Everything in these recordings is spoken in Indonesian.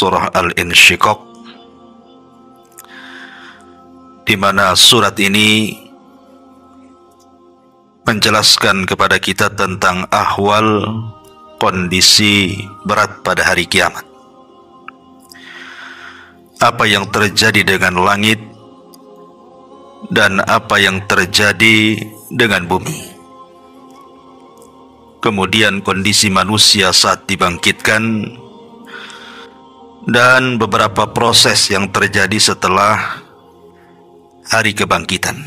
surah Al-Insyiqaq, di mana surat ini menjelaskan kepada kita tentang ahwal kondisi berat pada hari kiamat. Apa yang terjadi dengan langit dan apa yang terjadi dengan bumi. Kemudian kondisi manusia saat dibangkitkan dan beberapa proses yang terjadi setelah hari kebangkitan.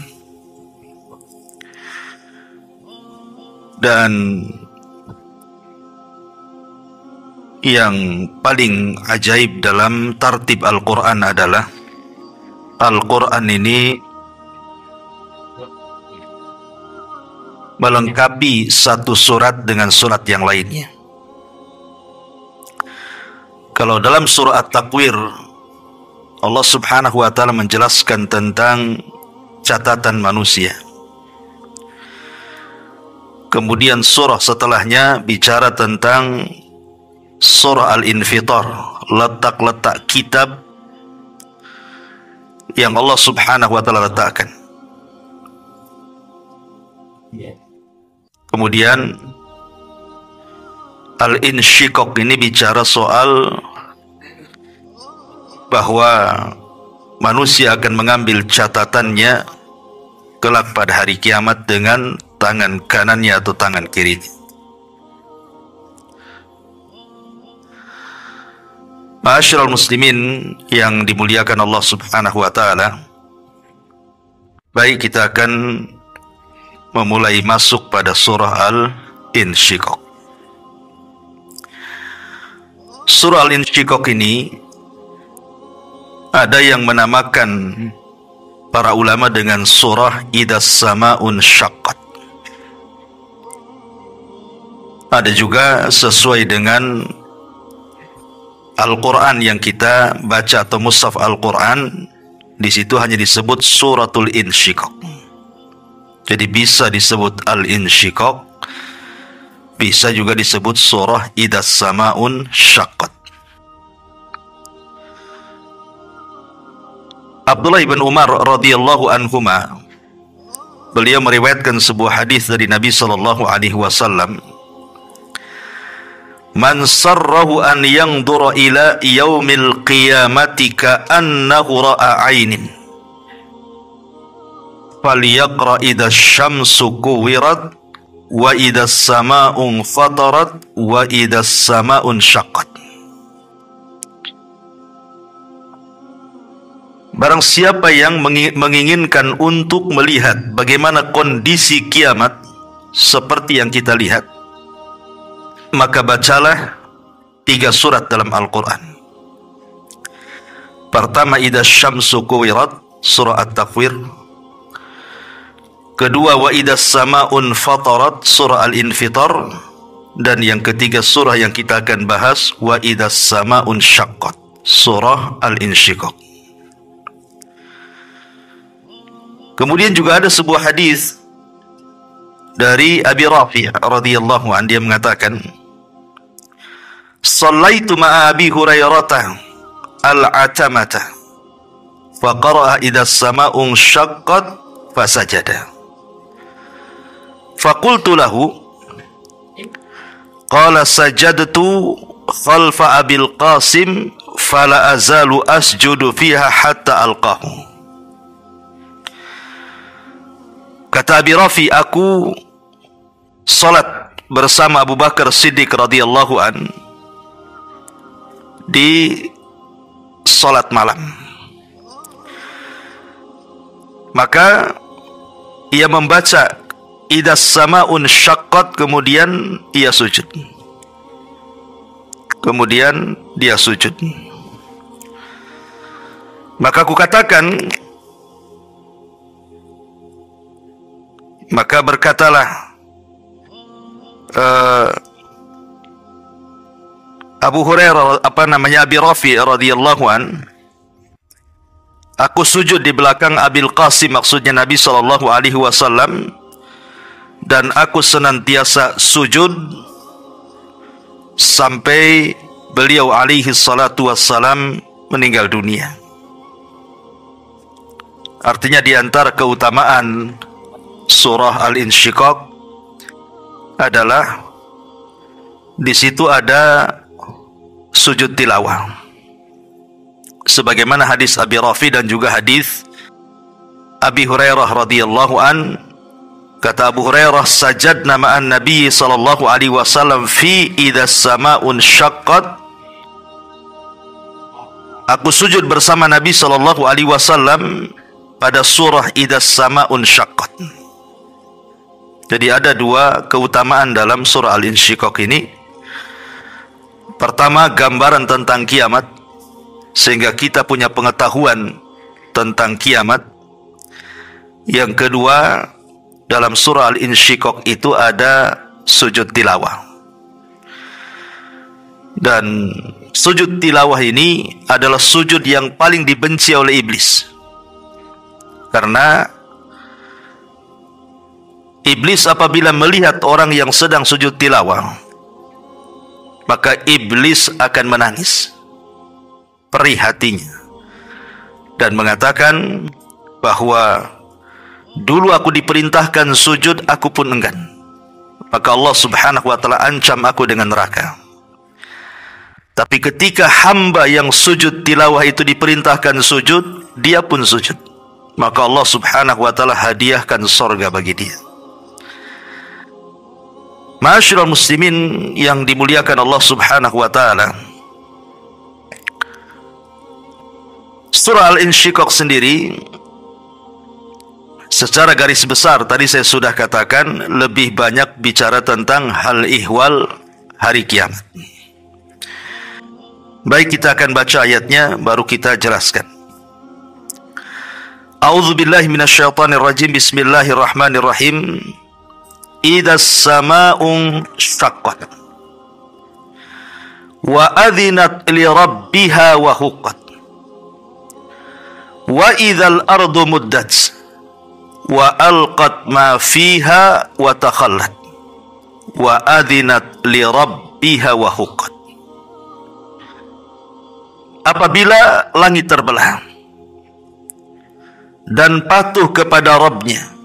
Dan yang paling ajaib dalam tartib Al-Quran adalah Al-Quran ini melengkapi satu surat dengan surat yang lainnya. Kalau dalam surah At-Takwir, Allah subhanahu wa ta'ala menjelaskan tentang catatan manusia. Kemudian surah setelahnya bicara tentang surah Al-Infitar, letak-letak kitab yang Allah subhanahu wa ta'ala letakkan. Kemudian Al-Insyiqaq ini bicara soal bahwa manusia akan mengambil catatannya kelak pada hari kiamat dengan tangan kanannya atau tangan kirinya. Ma'asyiral muslimin yang dimuliakan Allah subhanahu wa ta'ala, baik, kita akan memulai masuk pada surah Al-Insyiqaq. Surah Al-Insyiqaq ini ada yang menamakan para ulama dengan surah Idas Sama'un Syaqqat. Ada juga sesuai dengan Al-Quran yang kita baca atau mushaf Al-Quran, di situ hanya disebut suratul Insyiqaq. Jadi bisa disebut Al-Insyiqaq, bisa juga disebut surah Idas Sama'un Syaqqat. Abdullah bin Umar radhiyallahu anhuma, beliau meriwayatkan sebuah hadis dari Nabi sallallahu alaihi wasallam, "Man sarrahu an yanzura ila yaumil qiyamati ka'annahu ra'a 'ainin, falyaqra idas syamsu kuwirat wa idas sama'un fatarat wa idas sama'un syaqqat." Barang siapa yang menginginkan untuk melihat bagaimana kondisi kiamat seperti yang kita lihat, maka bacalah 3 surat dalam Al-Quran. Pertama, idas syamsu kuwirat, surah At-Takwir. Kedua, wa idas sama'un fatarat, surah Al-Infitar. Dan yang ketiga, surah yang kita akan bahas, wa idas sama'un syaqqat, surah Al-Insyiqaq. Kemudian juga ada sebuah hadis dari Abi Rafi' radhiyallahu anhu, dia mengatakan, "Shallaitu ma'a Abi Hurairah al-atamata fa qara'a idas sama'un syaqqat fasajada. Faqultu lahu, qala sajadtu khalfa Abil Qasim fala azalu asjudu fiha hatta alqahu." Kata Abi Rafi, aku salat bersama Abu Bakar Siddiq radhiyallahu an di salat malam. Maka ia membaca idas sama'un syaqqat, kemudian ia sujud. Kemudian dia sujud. Maka aku katakan, maka berkatalah Abu Hurairah, Abi Rafi radhiyallahu an, aku sujud di belakang Abil Qasim, maksudnya Nabi sallallahu alaihi wasallam, dan aku senantiasa sujud sampai beliau alaihi salatu wassalam meninggal dunia. Artinya di antara keutamaan surah Al-Insyiqaq adalah di situ ada sujud tilawah. Sebagaimana hadis Abi Rafi dan juga hadis Abi Hurairah radhiyallahu an, kata Abu Hurairah, sajadna ma'an Nabi sallallahu alaihi wasallam fi idza sama'un syaqqat. Aku sujud bersama Nabi sallallahu alaihi wasallam pada surah idza sama'un syaqqat. Jadi ada dua keutamaan dalam surah Al-Insyiqaq ini. Pertama, gambaran tentang kiamat, sehingga kita punya pengetahuan tentang kiamat. Yang kedua, dalam surah Al-Insyiqaq itu ada sujud tilawah. Dan sujud tilawah ini adalah sujud yang paling dibenci oleh iblis. Karena iblis apabila melihat orang yang sedang sujud tilawah, maka iblis akan menangis perih hatinya dan mengatakan bahwa dulu aku diperintahkan sujud, aku pun enggan. Maka Allah subhanahu wa ta'ala ancam aku dengan neraka. Tapi ketika hamba yang sujud tilawah itu diperintahkan sujud, dia pun sujud. Maka Allah subhanahu wa ta'ala hadiahkan surga bagi dia. Ma'asyiral muslimin yang dimuliakan Allah subhanahu wa ta'ala, surah Al-Insyiqaq sendiri secara garis besar tadi saya sudah katakan lebih banyak bicara tentang hal ihwal hari kiamat. Baik, kita akan baca ayatnya baru kita jelaskan. A'udzubillahi minasyaitonirrajim. Bismillahirrahmanirrahim. Idzas sama'un syaqqat wa adzinat li rabbiha wa huqqat wa idzal ardu muddat wa alqat ma fiha wa takhallat wa adzinat li rabbiha wa huqqat. Apabila langit terbelah dan patuh kepada Rabbnya,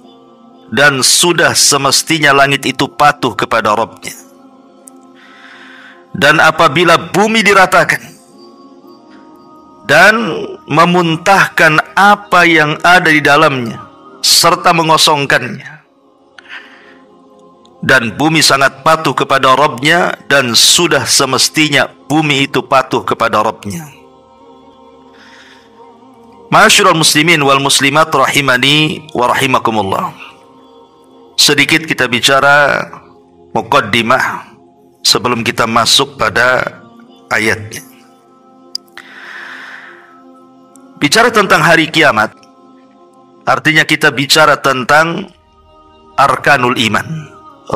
dan sudah semestinya langit itu patuh kepada Rabbnya, dan apabila bumi diratakan dan memuntahkan apa yang ada di dalamnya serta mengosongkannya, dan bumi sangat patuh kepada Rabbnya, dan sudah semestinya bumi itu patuh kepada Rabbnya. Ma'asyiral muslimin wal muslimat rahimani wa rahimakumullah. Sedikit kita bicara muqaddimah sebelum kita masuk pada ayatnya. Bicara tentang hari kiamat, artinya kita bicara tentang arkanul iman,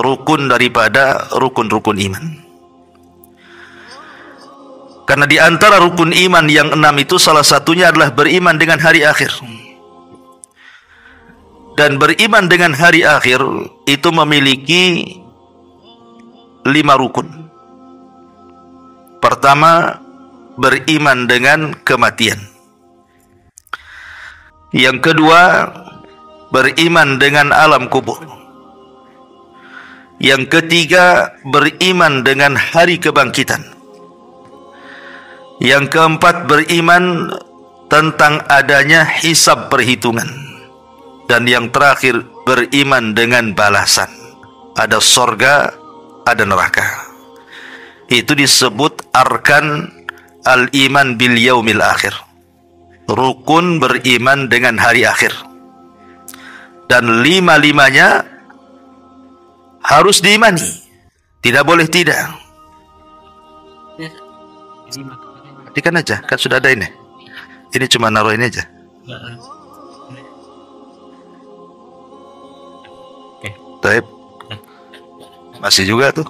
rukun daripada rukun-rukun iman. Karena di antara rukun iman yang 6 itu salah satunya adalah beriman dengan hari akhir. Dan beriman dengan hari akhir itu memiliki 5 rukun. Pertama, beriman dengan kematian. Yang kedua, beriman dengan alam kubur. Yang ketiga, beriman dengan hari kebangkitan. Yang keempat, beriman tentang adanya hisab perhitungan. Dan yang terakhir, beriman dengan balasan. Ada sorga, ada neraka. Itu disebut arkan al-iman bil yaumil akhir. Rukun beriman dengan hari akhir. Dan 5-5-nya harus diimani. Tidak boleh tidak. Perhatikan aja, kan sudah ada ini. Ini cuma naruh ini aja. Taib. Masih juga tuh.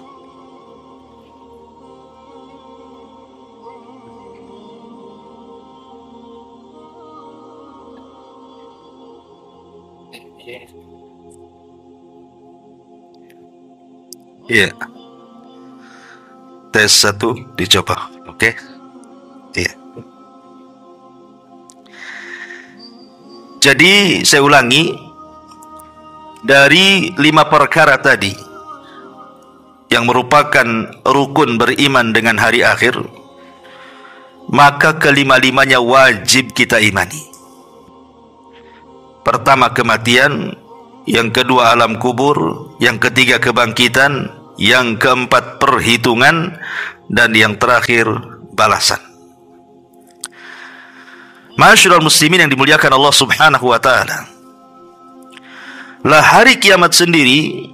Iya. Tes 1 dicoba. Oke. Oke. Iya. Jadi saya ulangi, dari 5 perkara tadi yang merupakan rukun beriman dengan hari akhir, maka kelima-limanya wajib kita imani. Pertama kematian, yang kedua alam kubur, yang ketiga kebangkitan, yang keempat perhitungan, dan yang terakhir balasan. Ma'asyiral muslimin yang dimuliakan Allah Subhanahu wa taala. Lah hari kiamat sendiri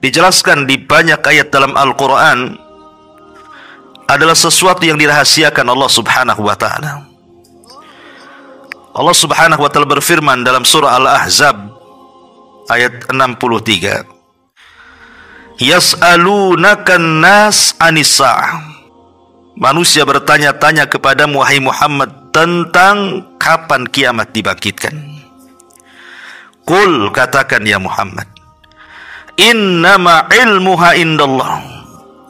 dijelaskan di banyak ayat dalam Al-Qur'an adalah sesuatu yang dirahasiakan Allah Subhanahu wa taala. Allah Subhanahu wa taala berfirman dalam surah Al-Ahzab ayat 63. Yas'alunakan nas anis sa'ah. Manusia bertanya-tanya kepadamu wahai Muhammad tentang kapan kiamat dibangkitkan. Qul, katakan ya Muhammad, innama ilmuha indallah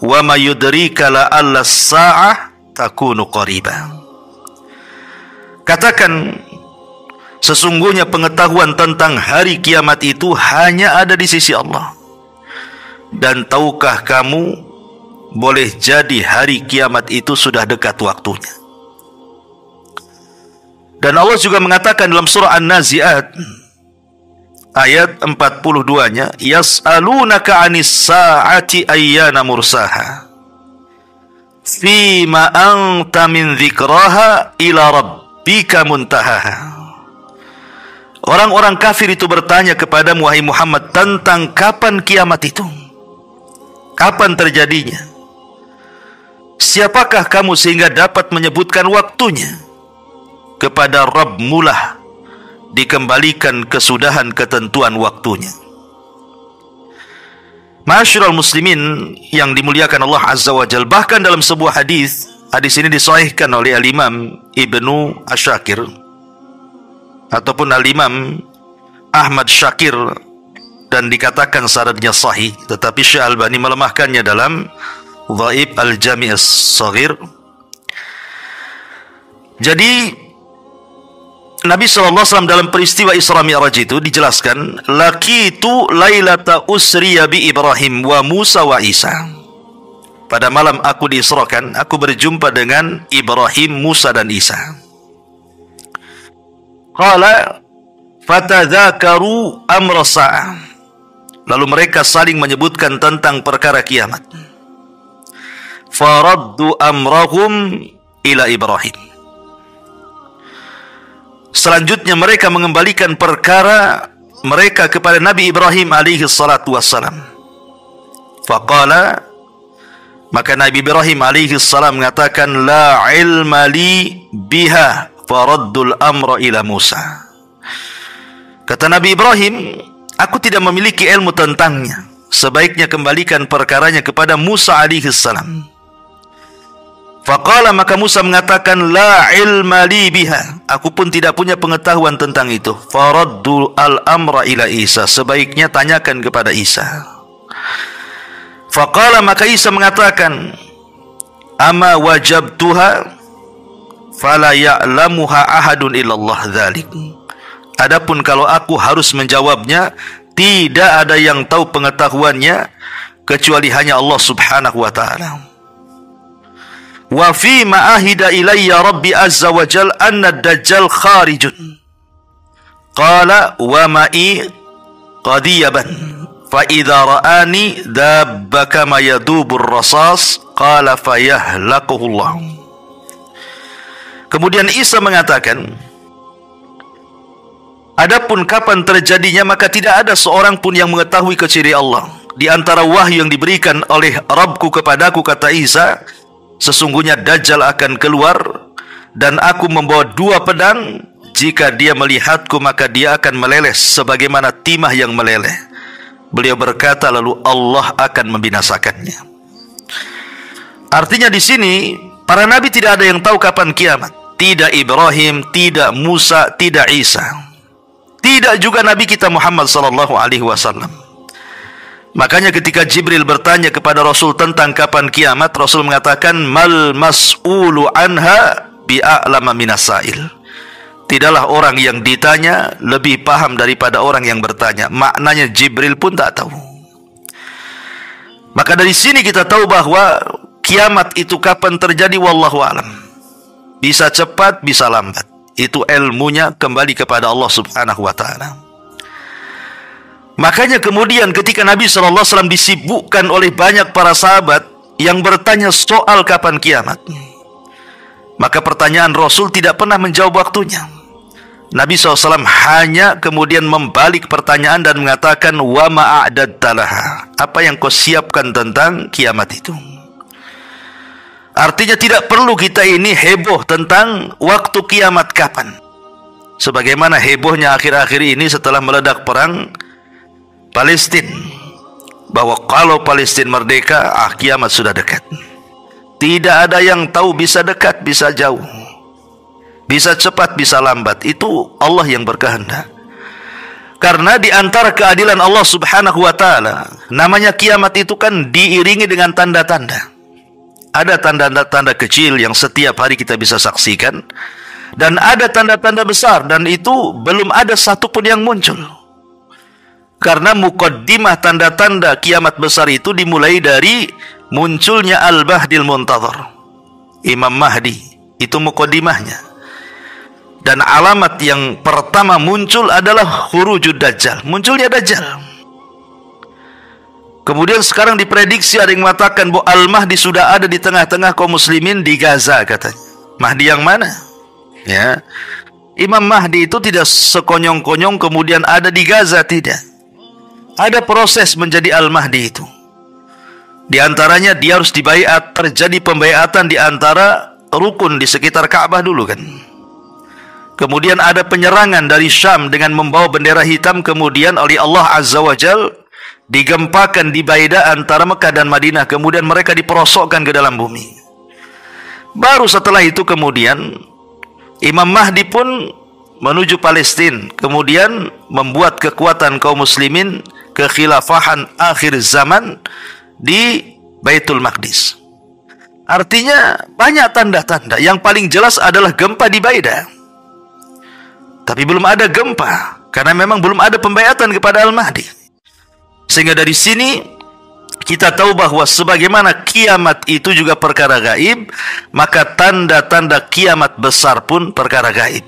wa ma yudrika la'alla as-sa'ah takunu qariba. Katakan, sesungguhnya pengetahuan tentang hari kiamat itu hanya ada di sisi Allah. Dan tahukah kamu, boleh jadi hari kiamat itu sudah dekat waktunya. Dan Allah juga mengatakan dalam surah An-Nazi'at ayat 42-nya, yas'alunaka 'anis sa'ati ayyana mursaha fima anta min dzikraha ila rabbika muntahaha. Orang-orang kafir itu bertanya kepada wahai Muhammad tentang kapan kiamat itu, kapan terjadinya. Siapakah kamu sehingga dapat menyebutkan waktunya? Kepada Rabbmu lah dikembalikan kesudahan ketentuan waktunya. Ma'asyiral muslimin yang dimuliakan Allah Azza wa Jalla, bahkan dalam sebuah hadis ini disahihkan oleh Al-Imam Ibnu Asyakir ataupun Al-Imam Ahmad Syakir dan dikatakan sanadnya sahih, tetapi Syekh Albani melemahkannya dalam Dhaif Al-Jami' As-Shaghir. Jadi Nabi SAW dalam peristiwa Isra Mi'raj itu dijelaskan, laqitu lailata usriya bi Ibrahim wa Musa wa Isa. Pada malam aku diisrakan, aku berjumpa dengan Ibrahim, Musa dan Isa. Qala fatadzakaru amra sa'ah. Lalu mereka saling menyebutkan tentang perkara kiamat. Faraddu amrahum ila Ibrahim. Selanjutnya mereka mengembalikan perkara mereka kepada Nabi Ibrahim alaihi salatu wassalam. Faqala, maka Nabi Ibrahim alaihi salam mengatakan, la ilma li biha faraddul amra ila Musa. Kata Nabi Ibrahim, aku tidak memiliki ilmu tentangnya, sebaiknya kembalikan perkaranya kepada Musa alaihi salam. Faqala, maka Musa mengatakan, la ilma li biha, aku pun tidak punya pengetahuan tentang itu. Faraddu al-amra ila Isa, sebaiknya tanyakan kepada Isa. Faqala, maka Isa mengatakan, ama wajabtuha fala ya'lamuha ahadun illallah dzalik. Adapun kalau aku harus menjawabnya, tidak ada yang tahu pengetahuannya kecuali hanya Allah Subhanahu wa taala. Wa fi ma ahida ilayya rabbi azza wa jal anna ad-dajjal kharijun. Qala wa ma'i qadiyaban fa idza ra'ani dabba kama yadubur rasas qala fayahlaquhu Allah. Kemudian Isa mengatakan, adapun kapan terjadinya maka tidak ada seorang pun yang mengetahui kecuali Allah. Di antara wahyu yang diberikan oleh Rabbku kepadaku, kata Isa, sesungguhnya Dajjal akan keluar dan aku membawa 2 pedang. Jika dia melihatku maka dia akan meleleh sebagaimana timah yang meleleh. Beliau berkata, lalu Allah akan membinasakannya. Artinya di sini para nabi tidak ada yang tahu kapan kiamat. Tidak Ibrahim, tidak Musa, tidak Isa. Tidak juga Nabi kita Muhammad sallallahu alaihi wasallam. Makanya ketika Jibril bertanya kepada Rasul tentang kapan kiamat, Rasul mengatakan, mal mas'ulu anha bi'a'lama minasail. Tidaklah orang yang ditanya lebih paham daripada orang yang bertanya. Maknanya Jibril pun tak tahu. Maka dari sini kita tahu bahwa kiamat itu kapan terjadi, wallahu alam. Bisa cepat, bisa lambat. Itu ilmunya kembali kepada Allah Subhanahu wa taala. Makanya kemudian ketika Nabi SAW disibukkan oleh banyak para sahabat yang bertanya soal kapan kiamat, maka pertanyaan Rasul tidak pernah menjawab waktunya. Nabi SAW hanya kemudian membalik pertanyaan dan mengatakan, wa ma'a'daddalaha, apa yang kau siapkan tentang kiamat itu. Artinya tidak perlu kita ini heboh tentang waktu kiamat kapan, sebagaimana hebohnya akhir-akhir ini setelah meledak perang Palestina, bahwa kalau Palestina merdeka, kiamat sudah dekat. Tidak ada yang tahu, bisa dekat, bisa jauh, bisa cepat, bisa lambat. Itu Allah yang berkehendak. Karena di antara keadilan Allah Subhanahu wa taala, namanya kiamat itu kan diiringi dengan tanda-tanda. Ada tanda-tanda kecil yang setiap hari kita bisa saksikan, dan ada tanda-tanda besar, dan itu belum ada satupun yang muncul. Karena muqaddimah tanda-tanda kiamat besar itu dimulai dari munculnya Al-Mahdil Muntadhar, Imam Mahdi. Itu muqaddimahnya. Dan alamat yang pertama muncul adalah khurujud Dajjal, munculnya Dajjal. Kemudian sekarang diprediksi, ada yang mengatakan bahwa Al-Mahdi sudah ada di tengah-tengah kaum muslimin di Gaza katanya. Mahdi yang mana? Ya. Imam Mahdi itu tidak sekonyong-konyong kemudian ada di Gaza, tidak. Ada proses menjadi Al-Mahdi itu. Di antaranya dia harus dibaiat, terjadi pembaiatan di antara rukun di sekitar Ka'bah dulu kan. Kemudian ada penyerangan dari Syam dengan membawa bendera hitam, kemudian oleh Allah Azza wa Jal digempakan di Baida antara Mekah dan Madinah, kemudian mereka diperosokkan ke dalam bumi. Baru setelah itu kemudian Imam Mahdi pun menuju Palestina, kemudian membuat kekuatan kaum muslimin kekhilafahan akhir zaman di Baitul Maqdis. Artinya banyak tanda-tanda. Yang paling jelas adalah gempa di Baida. Tapi belum ada gempa karena memang belum ada pembaiatan kepada Al-Mahdi. Sehingga dari sini kita tahu bahwa sebagaimana kiamat itu juga perkara gaib, maka tanda-tanda kiamat besar pun perkara gaib.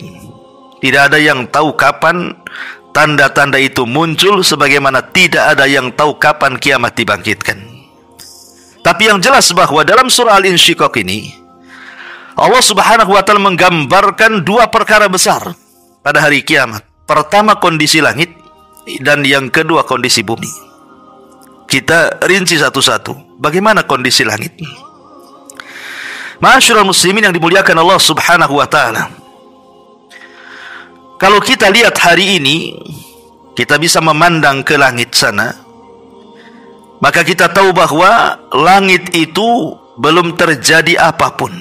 Tidak ada yang tahu kapan tanda-tanda itu muncul, sebagaimana tidak ada yang tahu kapan kiamat dibangkitkan. Tapi yang jelas bahwa dalam surah Al-Insyiqaq ini Allah Subhanahu wa taala menggambarkan dua perkara besar pada hari kiamat. Pertama kondisi langit, dan yang kedua kondisi bumi. Kita rinci satu-satu. Bagaimana kondisi langit? Ma'asyiral muslimin yang dimuliakan Allah Subhanahu wa taala, kalau kita lihat hari ini, kita bisa memandang ke langit sana, maka kita tahu bahwa langit itu belum terjadi apapun.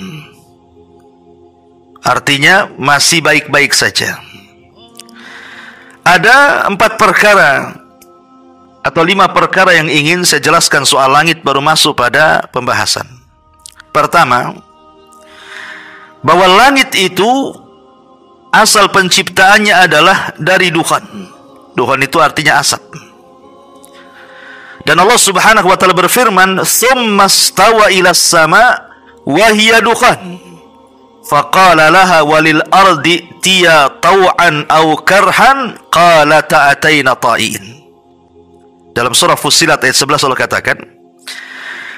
Artinya masih baik-baik saja. Ada 4 perkara atau 5 perkara yang ingin saya jelaskan soal langit baru masuk pada pembahasan. Pertama, bahwa langit itu asal penciptaannya adalah dari dukhan. Dukhan itu artinya asap. Dan Allah Subhanahu wa taala berfirman, "Tsumma stawa ilas sama wa hiya dukhan. Faqala laha walil ardi tiya taw'an aw karhan qalata ataina ta'in." Dalam surah Fussilat ayat 11 Allah katakan,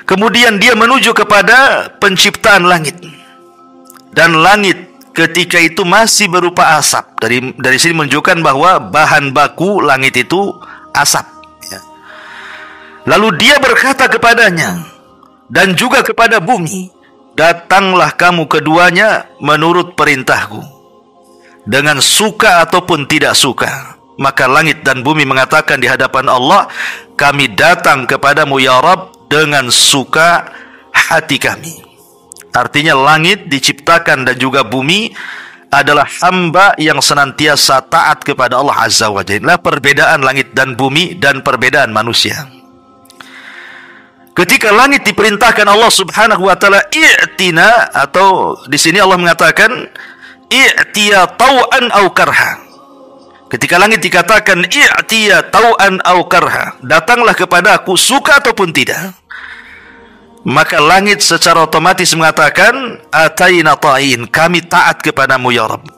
kemudian dia menuju kepada penciptaan langit. Dan langit ketika itu masih berupa asap. Dari sini menunjukkan bahwa bahan baku langit itu asap. Ya. Lalu dia berkata kepadanya dan juga kepada bumi, "Datanglah kamu keduanya menurut perintahku, dengan suka ataupun tidak suka." Maka langit dan bumi mengatakan di hadapan Allah, "Kami datang kepadamu ya Rabb dengan suka hati kami." Artinya langit diciptakan dan juga bumi adalah hamba yang senantiasa taat kepada Allah Azza wa Jalla. Perbedaan langit dan bumi dan perbedaan manusia. Ketika langit diperintahkan Allah Subhanahu wa taala i'tina, atau di sini Allah mengatakan i'tiya tau'an au karha. Ketika langit dikatakan i'tiya tau'an au karha, datanglah kepada aku suka ataupun tidak, maka langit secara otomatis mengatakan ataina ta'in, kami taat kepadamu ya Rabb.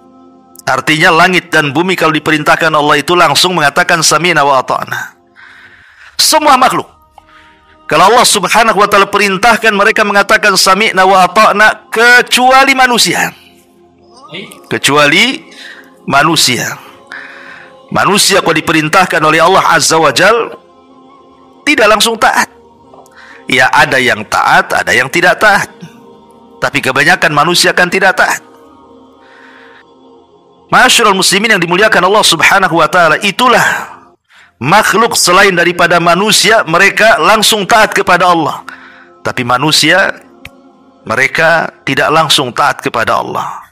Artinya langit dan bumi kalau diperintahkan Allah itu langsung mengatakan sami'na wa ata'na. Semua makhluk, kalau Allah Subhanahu wa taala perintahkan, mereka mengatakan sami'na wa ata'na, kecuali manusia. Kecuali manusia. Manusia kalau diperintahkan oleh Allah Azza wa Jal tidak langsung taat. Ya, ada yang taat, ada yang tidak taat. Tapi kebanyakan manusia kan tidak taat. Ma'asyiral muslimin yang dimuliakan Allah Subhanahu wa taala, itulah makhluk selain daripada manusia, mereka langsung taat kepada Allah. Tapi manusia, mereka tidak langsung taat kepada Allah.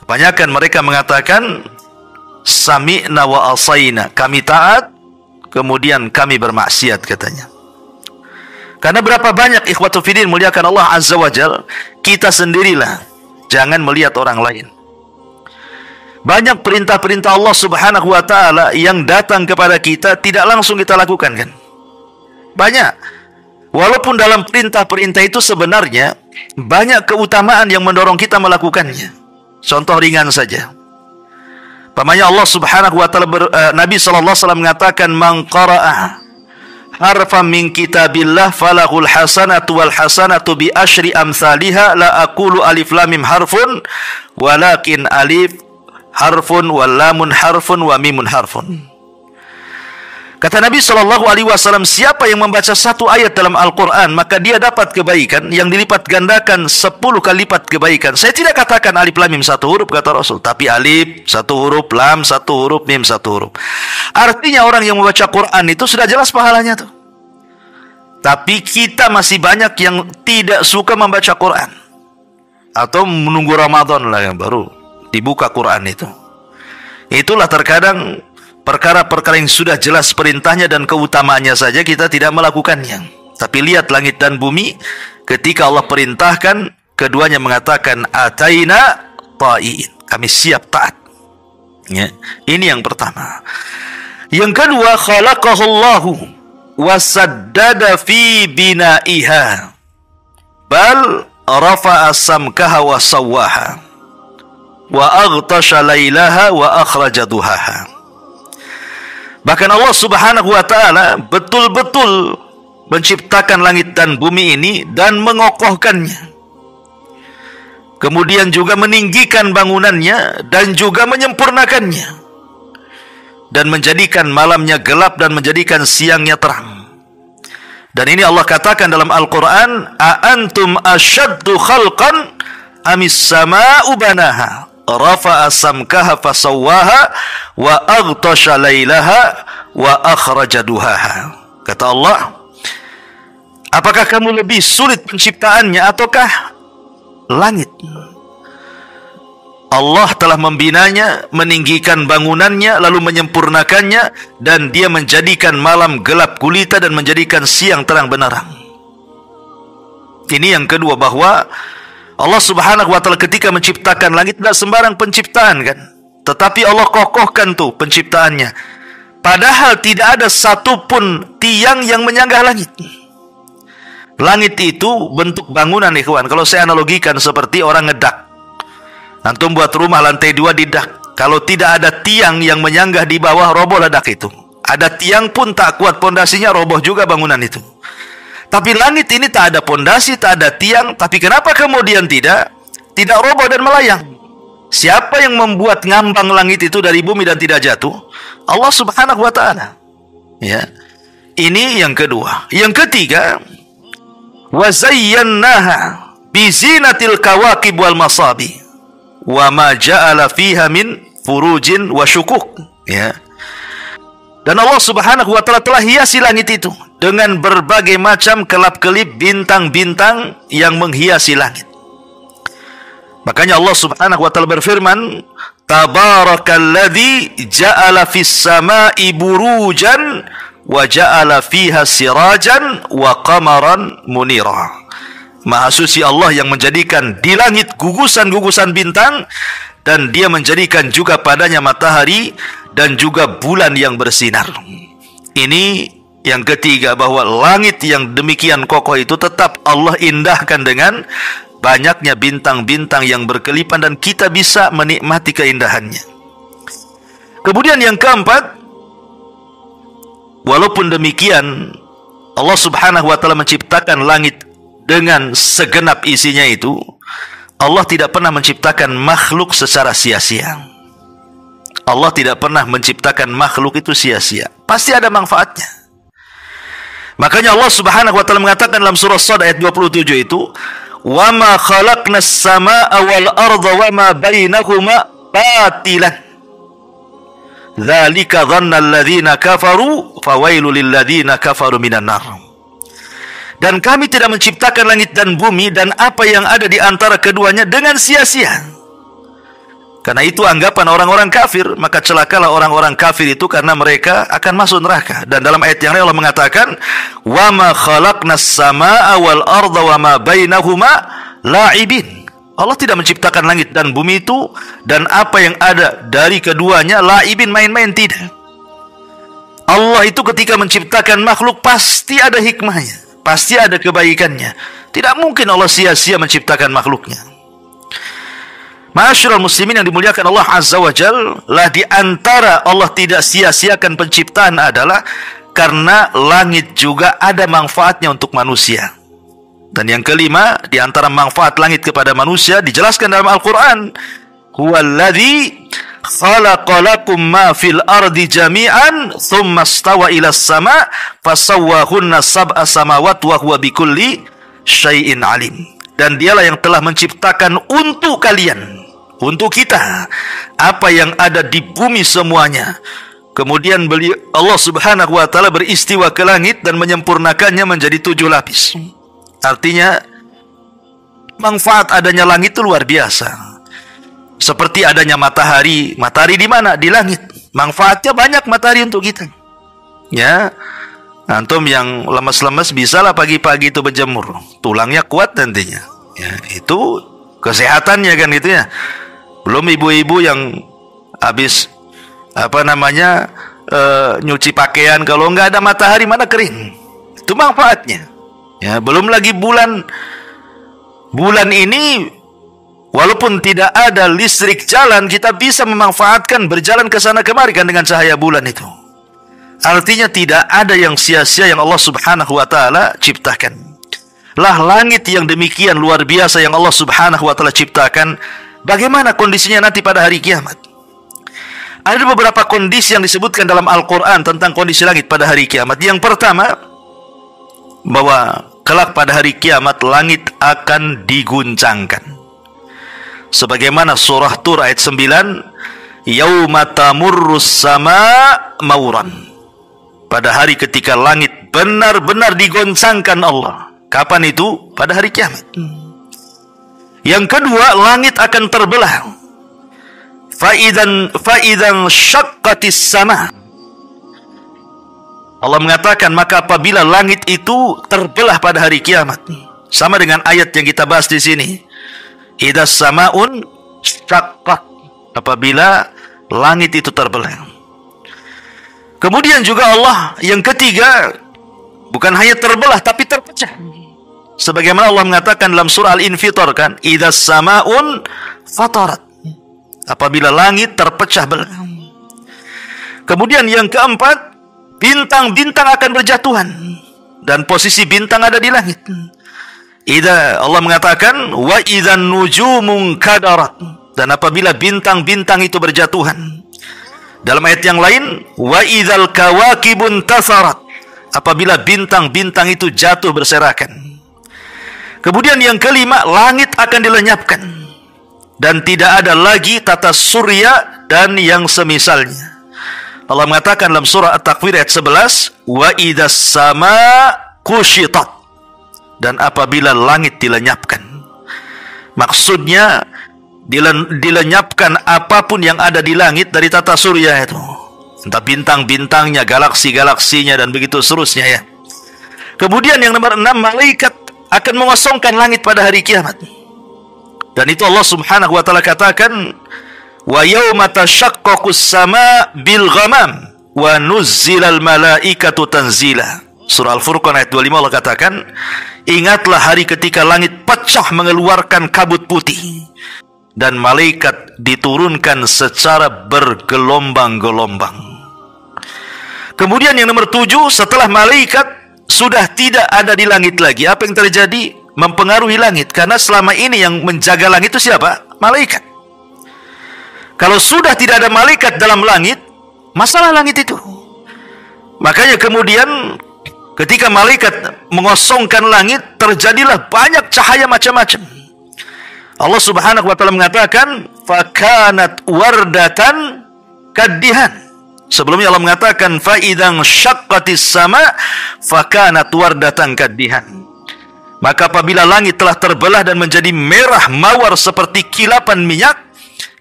Kebanyakan mereka mengatakan sami'na wa asaina, kami taat, kemudian kami bermaksiat katanya. Karena berapa banyak ikhwatul fiddin muliakan Allah Azza wa Jal, kita sendirilah, jangan melihat orang lain. Banyak perintah-perintah Allah Subhanahu wa taala yang datang kepada kita tidak langsung kita lakukan kan? Banyak. Walaupun dalam perintah-perintah itu sebenarnya banyak keutamaan yang mendorong kita melakukannya. Contoh ringan saja. Pamannya Allah Subhanahu wa taala, Nabi sallallahu alaihi wasallam mengatakan man qara'a harfan min kitabillah falahul hasanatu wal hasanatu bi asyri amsalihha, la aqulu alif lam mim harfun walakin alif harfun wal lamun harfun wa mimun harfun. Kata Nabi sallallahu alaihi wasallam, siapa yang membaca satu ayat dalam Al-Qur'an, maka dia dapat kebaikan yang dilipat gandakan 10 kali lipat kebaikan. Saya tidak katakan alif lam mim satu huruf kata Rasul, tapi alif satu huruf, lam satu huruf, mim satu huruf. Artinya orang yang membaca Quran itu sudah jelas pahalanya tuh. Tapi kita masih banyak yang tidak suka membaca Quran, atau menunggu Ramadan lah yang baru dibuka Quran itu. Itulah terkadang perkara-perkara yang sudah jelas perintahnya dan keutamaannya saja kita tidak melakukannya. Tapi lihat langit dan bumi, ketika Allah perintahkan, keduanya mengatakan ataina ta'in, kami siap taat. Ya, ini yang pertama. Yang kedua, khalaqahullahu wasaddada fi binaiha bal rafa'a samkaha wa sawwaha wa aghtasha lailaha wa akhraja duhaha. Bahkan Allah Subhanahu wa taala betul-betul menciptakan langit dan bumi ini dan mengokohkannya. Kemudian juga meninggikan bangunannya dan juga menyempurnakannya. Dan menjadikan malamnya gelap dan menjadikan siangnya terang. Dan ini Allah katakan dalam Al-Qur'an, a antum asyaddu khalqan amis sama'u banaha rafa'a samkaha fasawwaha wa aghtasha lailaha wa akhraja duhaha. Kata Allah, apakah kamu lebih sulit penciptaannya ataukah langit? Allah telah membinanya, meninggikan bangunannya, lalu menyempurnakannya, dan dia menjadikan malam gelap gulita dan menjadikan siang terang benderang. Ini yang kedua, bahwa Allah Subhanahu wa taala ketika menciptakan langit tidak sembarang penciptaan kan, tetapi Allah kokohkan tuh penciptaannya. Padahal tidak ada satupun tiang yang menyanggah langit. Langit itu bentuk bangunan ikhwan. Kalau saya analogikan seperti orang ngedak. Antum buat rumah lantai 2 di dak. Kalau tidak ada tiang yang menyanggah di bawah, roboh dak itu. Ada tiang pun tak kuat pondasinya, roboh juga bangunan itu. Tapi langit ini tak ada pondasi, tak ada tiang. Tapi kenapa kemudian tidak roboh dan melayang? Siapa yang membuat ngambang langit itu dari bumi dan tidak jatuh? Allah Subhanahu wa taala. Ya. Ini yang kedua. Yang ketiga, wa zayyannaha bi zinatil kawakib wal masabi wa ma ja'ala fiha min furujin wa syukuk. Ya. Dan Allah Subhanahu wa taala telah hiasi langit itu dengan berbagai macam kelap-kelip bintang-bintang yang menghiasi langit. Makanya Allah Subhanahu wa taala berfirman, Tabarakalladzi ja'ala fis sama'i burujan wa ja'ala fiha sirajan wa qamaran munira. Maha suci Allah yang menjadikan di langit gugusan-gugusan bintang, dan Dia menjadikan juga padanya matahari dan juga bulan yang bersinar. Ini yang ketiga, bahwa langit yang demikian kokoh itu tetap Allah indahkan dengan banyaknya bintang-bintang yang berkelipan, dan kita bisa menikmati keindahannya. Kemudian yang keempat, walaupun demikian Allah Subhanahu wa taala menciptakan langit dengan segenap isinya itu, Allah tidak pernah menciptakan makhluk secara sia-sia. Allah tidak pernah menciptakan makhluk itu sia-sia. Pasti ada manfaatnya. Makanya Allah Subhanahu wa taala mengatakan dalam surah Shad ayat 27 itu, "Wa ma khalaqnas samaa'a wal arda wa ma bainahuma batilan. Dzalika dhanna alladziina kafaru fawailul lil ladziina kafaru minan nar." Dan kami tidak menciptakan langit dan bumi dan apa yang ada di antara keduanya dengan sia-sia. Karena itu anggapan orang-orang kafir, maka celakalah orang-orang kafir itu, karena mereka akan masuk neraka. Dan dalam ayat yang lain Allah mengatakan, "Wa ma khalaqnas samaa'a wal arda wa ma bainahuma la'ibin." Allah tidak menciptakan langit dan bumi itu dan apa yang ada dari keduanya la'ibin, main-main, tidak. Allah itu ketika menciptakan makhluk pasti ada hikmahnya, pasti ada kebaikannya. Tidak mungkin Allah sia-sia menciptakan makhluknya. Ma'asyiral muslimin yang dimuliakan Allah Azza wa Jal, lah di antara Allah tidak sia-siakan penciptaan adalah karena langit juga ada manfaatnya untuk manusia. Dan yang kelima, di antara manfaat langit kepada manusia dijelaskan dalam Al-Qur'an, "Huwallazi khalaqa lakum ma fil ardi jami'an thumma stawa ila as-sama' fasawwahunna sab'a samawati wa huwa bikulli syai'in alim." Dan Dialah yang telah menciptakan untuk kalian, untuk kita, apa yang ada di bumi semuanya. Kemudian Allah Subhanahu wa taala beristiwa ke langit dan menyempurnakannya menjadi 7 lapis. Artinya manfaat adanya langit itu luar biasa. Seperti adanya matahari. Matahari di mana? Di langit. Manfaatnya banyak matahari untuk kita. Ya, antum yang lemes-lemes bisalah pagi-pagi itu berjemur. Tulangnya kuat nantinya. Ya, itu kesehatannya kan itu ya. Belum ibu-ibu yang habis nyuci pakaian, kalau nggak ada matahari mana kering. Itu manfaatnya. Ya, belum lagi bulan ini, walaupun tidak ada listrik jalan, kita bisa memanfaatkan berjalan ke sana kemari kan dengan cahaya bulan itu. Artinya tidak ada yang sia-sia yang Allah Subhanahu wa taala ciptakan. Lah langit yang demikian luar biasa yang Allah Subhanahu wa taala ciptakan, bagaimana kondisinya nanti pada hari kiamat? Ada beberapa kondisi yang disebutkan dalam Al-Qur'an tentang kondisi langit pada hari kiamat. Yang pertama, bahwa kelak pada hari kiamat langit akan diguncangkan. Sebagaimana surah Tur ayat 9, "Yauma tamurrus sama' mauran." Pada hari ketika langit benar-benar digoncangkan Allah. Kapan itu? Pada hari kiamat. Yang kedua, langit akan terbelah. Fa'idan syaqqatis sama'. Allah mengatakan, maka apabila langit itu terbelah pada hari kiamat, sama dengan ayat yang kita bahas di sini, idas sama'un syaqqat, apabila langit itu terbelah. Kemudian juga Allah yang ketiga, bukan hanya terbelah tapi terpecah. Sebagaimana Allah mengatakan dalam surah Al-Infitar kan, idas sama'un fatarat, apabila langit terpecah belah. Kemudian yang keempat, bintang-bintang akan berjatuhan dan posisi bintang ada di langit. Allah mengatakan wa idzan nujumun kadarat, dan apabila bintang-bintang itu berjatuhan. Dalam ayat yang lain, wa idzal kawakibun tasarat, apabila bintang-bintang itu jatuh berserakan. Kemudian yang kelima, langit akan dilenyapkan dan tidak ada lagi tata surya dan yang semisalnya. Allah mengatakan dalam surah At-Takwir ayat 11, wa idzas sama kushitat, dan apabila langit dilenyapkan. Maksudnya dilenyapkan apapun yang ada di langit dari tata surya itu. entah bintang-bintangnya, galaksi-galaksinya, dan begitu seterusnya ya. Kemudian yang nomor 6, malaikat akan mengosongkan langit pada hari kiamat. Dan itu Allah Subhanahu wa taala katakan, wa yauma tashaqqaqus sama bil ghamam wa nuzzilal malaikatu tanzila. Surah Al-Furqan ayat 25 Allah katakan, ingatlah hari ketika langit pecah mengeluarkan kabut putih dan malaikat diturunkan secara bergelombang-gelombang. Kemudian yang nomor 7, setelah malaikat sudah tidak ada di langit lagi, apa yang terjadi? Mempengaruhi langit, karena selama ini yang menjaga langit itu siapa? Malaikat. Kalau sudah tidak ada malaikat dalam langit, masalah langit itu. Makanya kemudian ketika malaikat mengosongkan langit, terjadilah banyak cahaya macam-macam. Allah Subhanahu wa taala mengatakan, fakanat wardatan kaddihan. Sebelumnya Allah mengatakan, fa idzan syaqqatis sama fakanat wardatan kaddihan. Maka apabila langit telah terbelah dan menjadi merah mawar seperti kilapan minyak,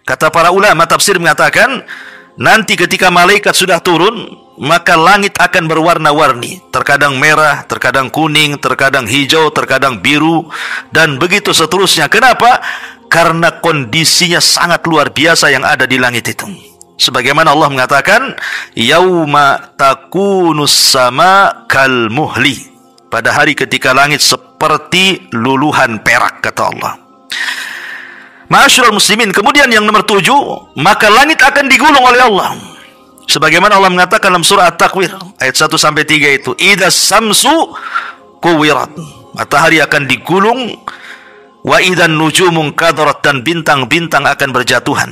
kata para ulama tafsir mengatakan, nanti ketika malaikat sudah turun, maka langit akan berwarna-warni, terkadang merah, terkadang kuning, terkadang hijau, terkadang biru, dan begitu seterusnya. Kenapa? Karena kondisinya sangat luar biasa yang ada di langit itu. Sebagaimana Allah mengatakan, yauma takunus sama kal muhli, pada hari ketika langit seperti luluhan perak, kata Allah. Ma'asyiral muslimin, kemudian yang nomor 7, maka langit akan digulung oleh Allah. Sebagaimana Allah mengatakan dalam surah At-Takwir ayat 1-3 itu, idza samsu kuwirat, matahari akan digulung, wa idzan nujumun kadarat, dan bintang-bintang akan berjatuhan.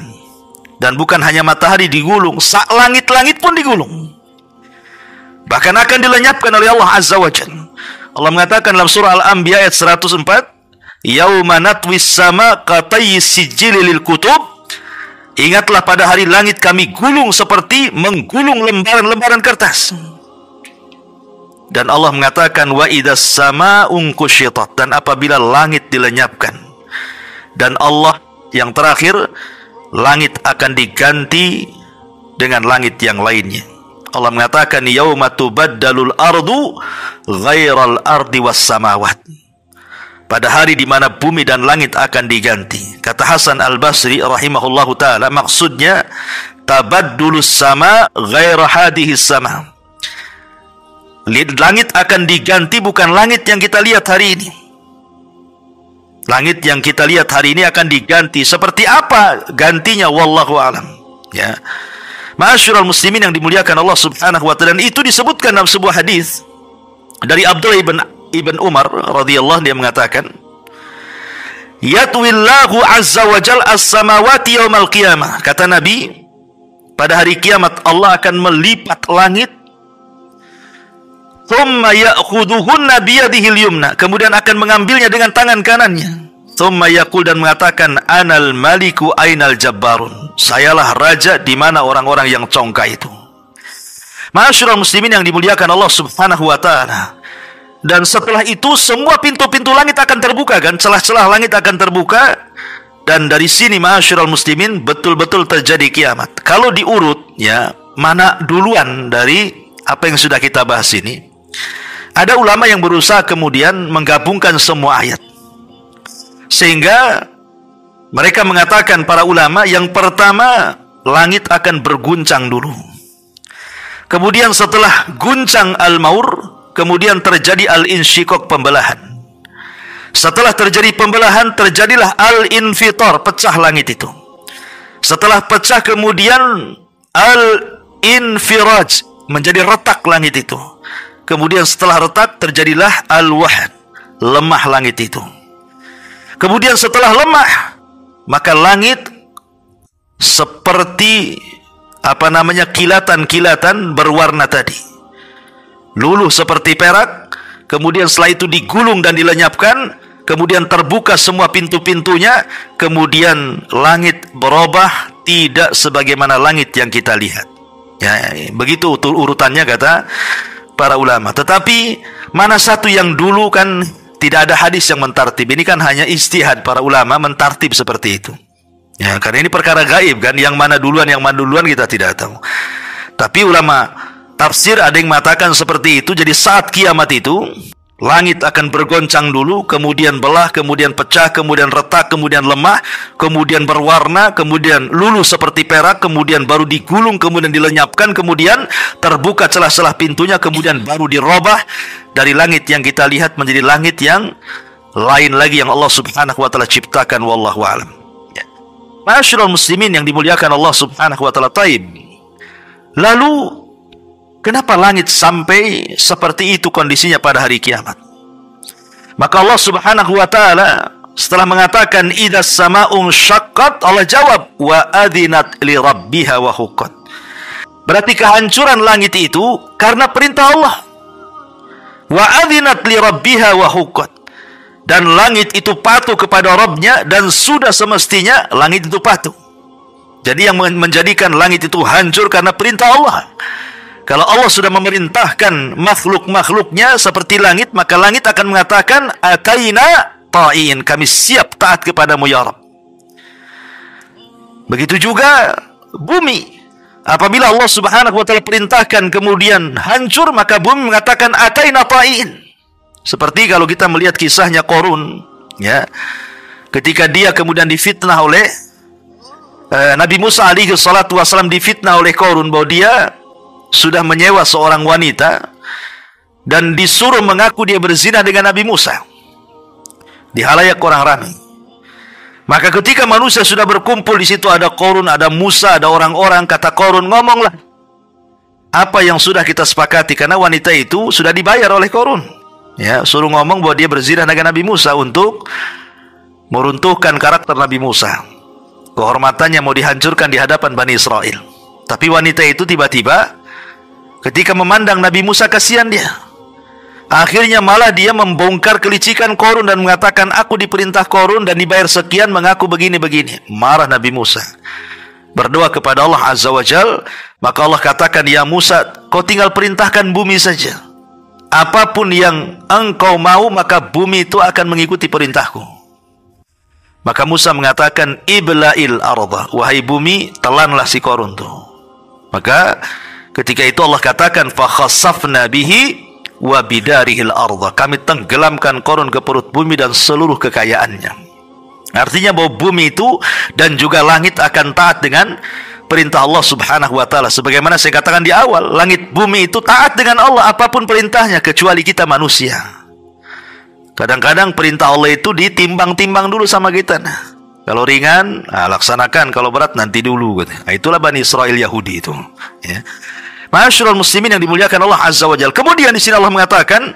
Dan bukan hanya matahari digulung, langit-langit pun digulung, bahkan akan dilenyapkan oleh Allah Azza wa Jalla. Allah mengatakan dalam surah Al-Anbiya ayat 104, yauma natwis sama qatayis sijili lil kutub, ingatlah pada hari langit kami gulung seperti menggulung lembaran-lembaran kertas. Dan Allah mengatakan, wa idzas samaa'u kusyitat, dan apabila langit dilenyapkan. Dan Allah yang terakhir, langit akan diganti dengan langit yang lainnya. Allah mengatakan, yauma tubaddalul ardu ghairal ardi was samawat, pada hari di mana bumi dan langit akan diganti. Kata Hasan Al-Basri rahimahullahu taala, maksudnya tabaddulus sama ghaira hadhihi sama. Langit akan diganti, bukan langit yang kita lihat hari ini. Langit yang kita lihat hari ini akan diganti. Seperti apa gantinya? Wallahu alam. Ya. Ma'asyiral muslimin yang dimuliakan Allah Subhanahu wa taala, dan itu disebutkan dalam sebuah hadis dari Abdullah ibn Umar radhiyallahu, dia mengatakan, yatwillahu azza wa jalla as-samawati yaumal qiyamah, kata Nabi, pada hari kiamat Allah akan melipat langit, thumma ya'khudhuhunna biyadihil yumna, kemudian akan mengambilnya dengan tangan kanannya, thumma yaqul, dan mengatakan, anal maliku ainal jabbarun, sayalah raja, di mana orang-orang yang congkak itu. Ma'asyiral muslimin yang dimuliakan Allah Subhanahu wa taala. Dan setelah itu semua pintu-pintu langit akan terbuka, kan? Celah-celah langit akan terbuka. Dan dari sini ma'asyiral muslimin betul-betul terjadi kiamat. Kalau diurut, ya, mana duluan dari apa yang sudah kita bahas ini? Ada ulama yang berusaha kemudian menggabungkan semua ayat, sehingga mereka mengatakan, para ulama, yang pertama, langit akan berguncang dulu. Kemudian setelah guncang al-maur, kemudian terjadi al-insyiqaq, pembelahan. Setelah terjadi pembelahan, terjadilah al-infitar, pecah langit itu. Setelah pecah, kemudian al-infiraj, menjadi retak langit itu. Kemudian setelah retak, terjadilah al-wahd, lemah langit itu. Kemudian setelah lemah, maka langit seperti kilatan-kilatan berwarna tadi, luluh seperti perak. Kemudian setelah itu digulung dan dilenyapkan, kemudian terbuka semua pintu-pintunya, kemudian langit berubah tidak sebagaimana langit yang kita lihat. Ya, begitu urutannya kata para ulama. Tetapi mana satu yang dulu, kan tidak ada hadis yang mentartib. Ini kan hanya ijtihad para ulama mentartib seperti itu. Ya, karena ini perkara gaib, kan, yang mana duluan kita tidak tahu. Tapi ulama tafsir ada yang mengatakan seperti itu. Jadi saat kiamat itu, langit akan bergoncang dulu, kemudian belah, kemudian pecah, kemudian retak, kemudian lemah, kemudian berwarna, kemudian luluh seperti perak, kemudian baru digulung, kemudian dilenyapkan, kemudian terbuka celah-celah pintunya, kemudian baru dirobah dari langit yang kita lihat menjadi langit yang lain lagi yang Allah Subhanahu wa taala ciptakan, wallahu a'lam. Ya. Ma'asyiral muslimin yang dimuliakan Allah Subhanahu wa taala, taib. Lalu kenapa langit sampai seperti itu kondisinya pada hari kiamat? Maka Allah Subhanahu wa taala setelah mengatakan idzas sama'un syaqqat, Allah jawab wa adzinat li rabbiha wa huqqat. Berarti kehancuran langit itu karena perintah Allah. Wa adzinat li rabbiha wa huqqat. Dan langit itu patuh kepada Rabbnya, dan sudah semestinya langit itu patuh. Jadi yang menjadikan langit itu hancur karena perintah Allah. Kalau Allah sudah memerintahkan makhluk-makhluknya seperti langit, maka langit akan mengatakan ataina ta'in, kami siap taat kepadamu ya Rabb. Begitu juga bumi. Apabila Allah Subhanahu wa taala perintahkan kemudian hancur, maka bumi mengatakan ataina ta'in. Seperti kalau kita melihat kisahnya Qarun, ya. Ketika dia kemudian difitnah oleh Nabi Musa alaihi salatu wasallam, difitnah oleh Qarun bahwa dia sudah menyewa seorang wanita dan disuruh mengaku dia berzina dengan Nabi Musa di halayak orang ramai. Maka ketika manusia sudah berkumpul di situ, ada Qarun, ada Musa, ada orang-orang, kata Qarun, ngomonglah apa yang sudah kita sepakati, karena wanita itu sudah dibayar oleh Qarun. Ya, suruh ngomong bahwa dia berzina dengan Nabi Musa untuk meruntuhkan karakter Nabi Musa. Kehormatannya mau dihancurkan di hadapan Bani Israel. Tapi wanita itu tiba-tiba ketika memandang Nabi Musa, kasihan dia. Akhirnya malah dia membongkar kelicikan Qarun dan mengatakan, aku diperintah Qarun dan dibayar sekian mengaku begini-begini. Marah Nabi Musa, berdoa kepada Allah Azza wa Jal. Maka Allah katakan, ya Musa, kau tinggal perintahkan bumi saja. Apapun yang engkau mau, maka bumi itu akan mengikuti perintahku. Maka Musa mengatakan, ibla'il arda, wahai bumi, telanlah si Qarun itu. Maka ketika itu Allah katakan, fa khassafna bihi wa bidarihil arda, kami tenggelamkan Qarun ke perut bumi dan seluruh kekayaannya. Artinya bahwa bumi itu dan juga langit akan taat dengan perintah Allah Subhanahu wa taala. Sebagaimana saya katakan di awal, langit bumi itu taat dengan Allah apapun perintahnya, kecuali kita manusia. Kadang-kadang perintah Allah itu ditimbang-timbang dulu sama kita. Nah, kalau ringan, laksanakan. Kalau berat, nanti dulu. Nah, itulah Bani Israel Yahudi itu. Ya. Ma'asyiral muslimin yang dimuliakan Allah Azza wa Jalla. Kemudian di sini Allah mengatakan,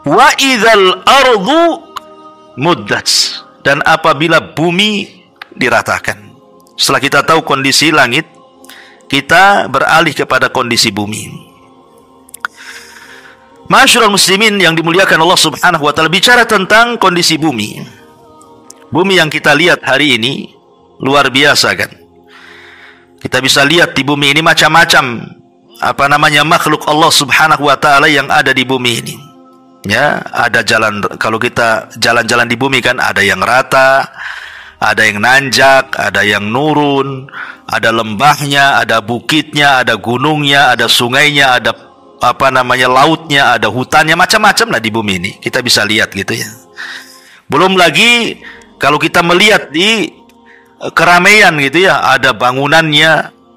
wa idzal ardu muddat, dan apabila bumi diratakan. Setelah kita tahu kondisi langit, kita beralih kepada kondisi bumi. Ma'asyiral muslimin yang dimuliakan Allah Subhanahu wa taala, bicara tentang kondisi bumi. Bumi yang kita lihat hari ini luar biasa kan. Kita bisa lihat di bumi ini macam-macam makhluk Allah Subhanahu wa taala yang ada di bumi ini. Ya, ada jalan, kalau kita jalan-jalan di bumi kan ada yang rata, ada yang nanjak, ada yang nurun, ada lembahnya, ada bukitnya, ada gunungnya, ada sungainya, ada lautnya, ada hutannya, macam-macam lah di bumi ini. Kita bisa lihat gitu ya. Belum lagi kalau kita melihat di keramaian gitu ya, ada bangunannya,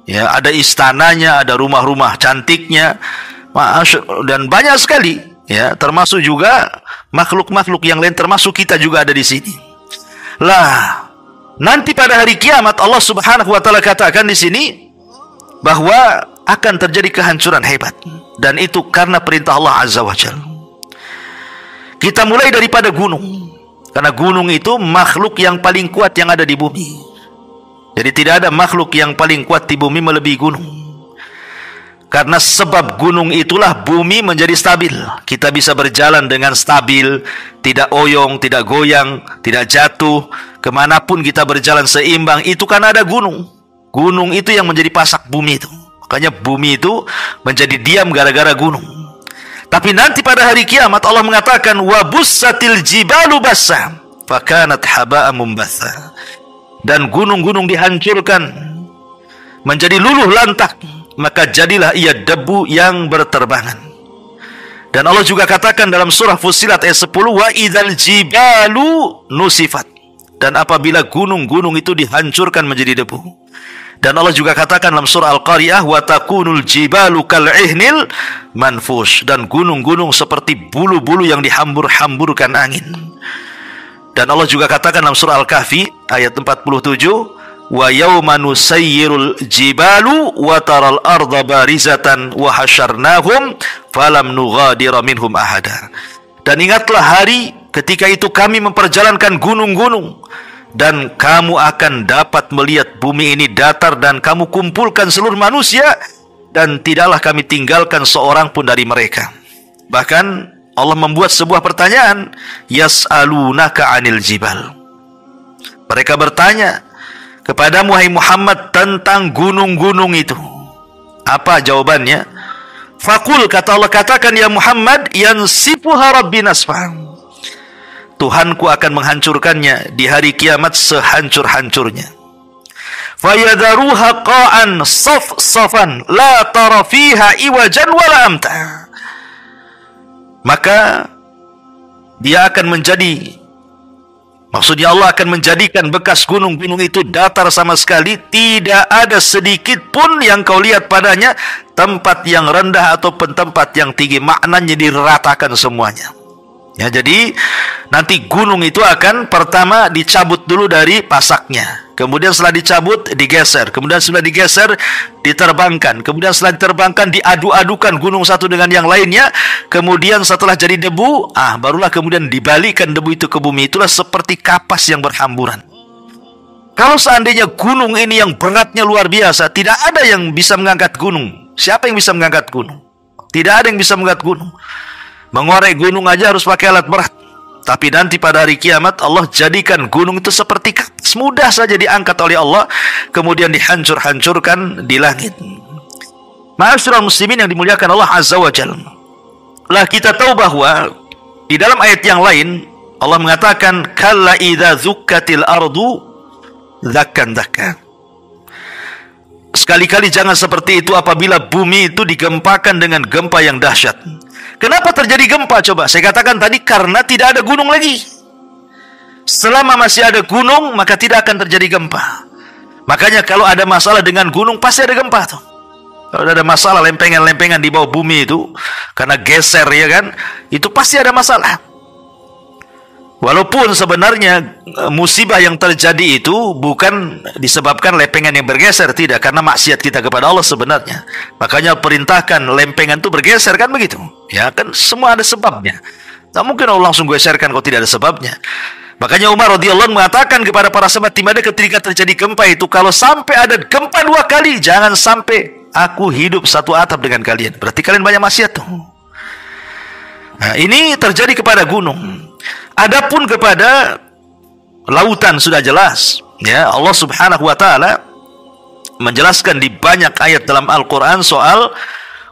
ya, ada istananya, ada rumah-rumah cantiknya, dan banyak sekali ya, termasuk juga makhluk-makhluk yang lain, termasuk kita juga ada di sini. Lah, nanti pada hari kiamat Allah Subhanahu wa taala katakan di sini bahwa akan terjadi kehancuran hebat, dan itu karena perintah Allah Azza wa Jalla. Kita mulai daripada gunung, karena gunung itu makhluk yang paling kuat yang ada di bumi. Jadi tidak ada makhluk yang paling kuat di bumi melebihi gunung. Karena sebab gunung itulah bumi menjadi stabil. Kita bisa berjalan dengan stabil, tidak oyong, tidak goyang, tidak jatuh. Kemanapun kita berjalan seimbang, itu karena ada gunung. Gunung itu yang menjadi pasak bumi itu. Makanya bumi itu menjadi diam gara-gara gunung. Tapi nanti pada hari kiamat Allah mengatakan, wa bussatil jibalu bassa fakanat haba'an mumbatha, dan gunung-gunung dihancurkan menjadi luluh lantak, maka jadilah ia debu yang berterbangan. Dan Allah juga katakan dalam surah Fussilat ayat 10, wa idzal jibalu nusifat. Dan apabila gunung-gunung itu dihancurkan menjadi debu. Dan Allah juga katakan dalam surah Al-Qari'ah, wa takunul jibalu kal'ihnil manfush. Dan gunung-gunung seperti bulu-bulu yang dihambur-hamburkan angin. Dan Allah juga katakan dalam surah Al-Kahfi ayat 47, wa yawma nusayyirul jibalu wa taral arda barizatan wa hasyarnahum falam nughadira minhum ahada. Dan ingatlah hari ketika itu kami memperjalankan gunung-gunung, dan kamu akan dapat melihat bumi ini datar, dan kamu kumpulkan seluruh manusia, dan tidaklah kami tinggalkan seorang pun dari mereka. Bahkan Allah membuat sebuah pertanyaan, yas'alunaka 'anil jibal. Mereka bertanya kepadamu, hai Muhammad, tentang gunung-gunung itu. Apa jawabannya? Faqul, kata Allah, katakan ya Muhammad, yansifuha rabbi nasfan. Tuhanku akan menghancurkannya di hari kiamat sehancur-hancurnya. Fayadharuha qa'an saf-safan la tara fiha iwajan wala amta. Maka dia akan menjadi, maksudnya Allah akan menjadikan bekas gunung-gunung itu datar sama sekali, tidak ada sedikit pun yang kau lihat padanya tempat yang rendah ataupun tempat yang tinggi. Maknanya diratakan semuanya. Ya, jadi nanti gunung itu akan pertama dicabut dulu dari pasaknya. Kemudian setelah dicabut digeser. Kemudian setelah digeser diterbangkan. Kemudian setelah diterbangkan diadu-adukan gunung satu dengan yang lainnya. Kemudian setelah jadi debu, barulah kemudian dibalikkan debu itu ke bumi. Itulah seperti kapas yang berhamburan. Kalau seandainya gunung ini yang beratnya luar biasa, tidak ada yang bisa mengangkat gunung. Siapa yang bisa mengangkat gunung? Tidak ada yang bisa mengangkat gunung. Mengorek gunung aja harus pakai alat berat. Tapi nanti pada hari kiamat Allah jadikan gunung itu seperti kapas, mudah saja diangkat oleh Allah, kemudian dihancur-hancurkan di langit. Ma'asyiral muslimin yang dimuliakan Allah Azza wa Jalla. Lah kita tahu bahwa di dalam ayat yang lain Allah mengatakan kalla idza zukkatil ardu zakkan zakkan. Sekali-kali jangan seperti itu apabila bumi itu digempakan dengan gempa yang dahsyat. Kenapa terjadi gempa coba? Saya katakan tadi karena tidak ada gunung lagi. Selama masih ada gunung, maka tidak akan terjadi gempa. Makanya kalau ada masalah dengan gunung, pasti ada gempa tuh. Kalau ada masalah lempengan-lempengan di bawah bumi itu, karena geser ya kan, itu pasti ada masalah. Walaupun sebenarnya musibah yang terjadi itu bukan disebabkan lempengan yang bergeser, tidak, karena maksiat kita kepada Allah sebenarnya. Makanya perintahkan lempengan itu bergeser, kan begitu. Ya kan semua ada sebabnya. Tak mungkin Allah langsung geserkan kalau tidak ada sebabnya. Makanya Umar radhiyallahu anhu mengatakan kepada para sahabat di mana ketika terjadi gempa itu, kalau sampai ada gempa 2 kali, jangan sampai aku hidup satu atap dengan kalian. Berarti kalian banyak maksiat tuh. Nah, ini terjadi kepada gunung. Adapun kepada lautan sudah jelas, ya, Allah Subhanahu wa taala menjelaskan di banyak ayat dalam Al-Qur'an soal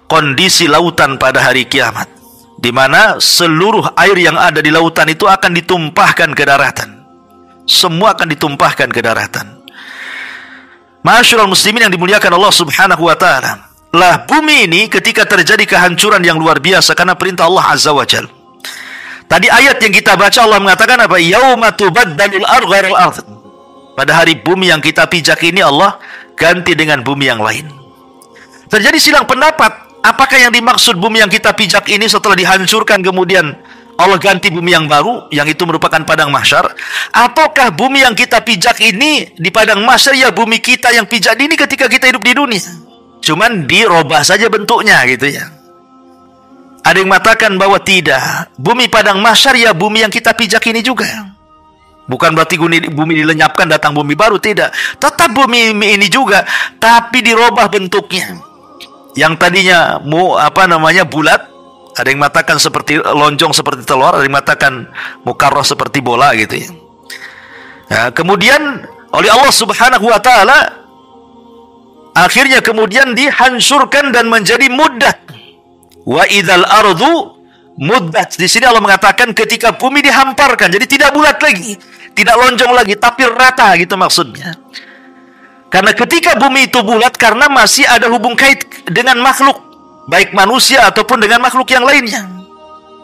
kondisi lautan pada hari kiamat, di mana seluruh air yang ada di lautan itu akan ditumpahkan ke daratan. Semua akan ditumpahkan ke daratan. Ma'asyiral muslimin yang dimuliakan Allah Subhanahu wa taala. Lah bumi ini ketika terjadi kehancuran yang luar biasa karena perintah Allah Azza wa Jalla. Tadi ayat yang kita baca Allah mengatakan apa? Yauma tubaddalul ardu ghairal ardh. Pada hari bumi yang kita pijak ini Allah ganti dengan bumi yang lain. Terjadi silang pendapat. Apakah yang dimaksud bumi yang kita pijak ini setelah dihancurkan kemudian Allah ganti bumi yang baru, yang itu merupakan padang mahsyar? Ataukah bumi yang kita pijak ini di padang mahsyar ya bumi kita yang pijak ini ketika kita hidup di dunia? Cuman dirubah saja bentuknya gitu ya. Ada yang mengatakan bahwa tidak, bumi padang mahsyar ya bumi yang kita pijak ini juga. Bukan berarti bumi dilenyapkan datang bumi baru, tidak. Tetap bumi ini juga, tapi dirubah bentuknya. Yang tadinya bulat, ada yang mengatakan seperti lonjong seperti telur, ada yang mengatakan mukarrah seperti bola gitu ya. Nah, kemudian oleh Allah Subhanahu wa taala akhirnya kemudian dihancurkan dan menjadi muddat. Wa idzal ardu muddat. Di sini Allah mengatakan ketika bumi dihamparkan, jadi tidak bulat lagi, tidak lonjong lagi, tapi rata gitu maksudnya. Karena ketika bumi itu bulat, karena masih ada hubung kait dengan makhluk, baik manusia ataupun dengan makhluk yang lainnya.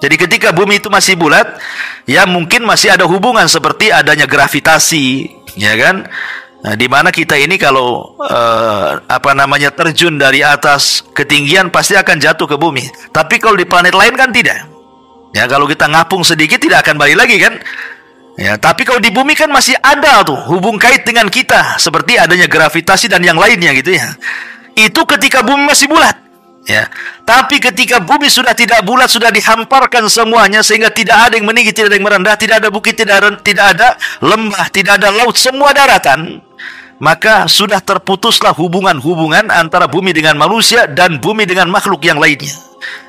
Jadi ketika bumi itu masih bulat, ya mungkin masih ada hubungan seperti adanya gravitasi, ya kan? Nah, di mana kita ini kalau terjun dari atas ketinggian pasti akan jatuh ke bumi. Tapi kalau di planet lain kan tidak. Ya, kalau kita ngapung sedikit tidak akan balik lagi kan? Ya, tapi kalau di bumi kan masih ada tuh hubung kait dengan kita, seperti adanya gravitasi dan yang lainnya gitu ya. Itu ketika bumi masih bulat. Ya, tapi ketika bumi sudah tidak bulat, sudah dihamparkan semuanya sehingga tidak ada yang meninggi, tidak ada yang merendah, tidak ada bukit, tidak ada lembah, tidak ada laut, semua daratan, maka sudah terputuslah hubungan-hubungan antara bumi dengan manusia dan bumi dengan makhluk yang lainnya.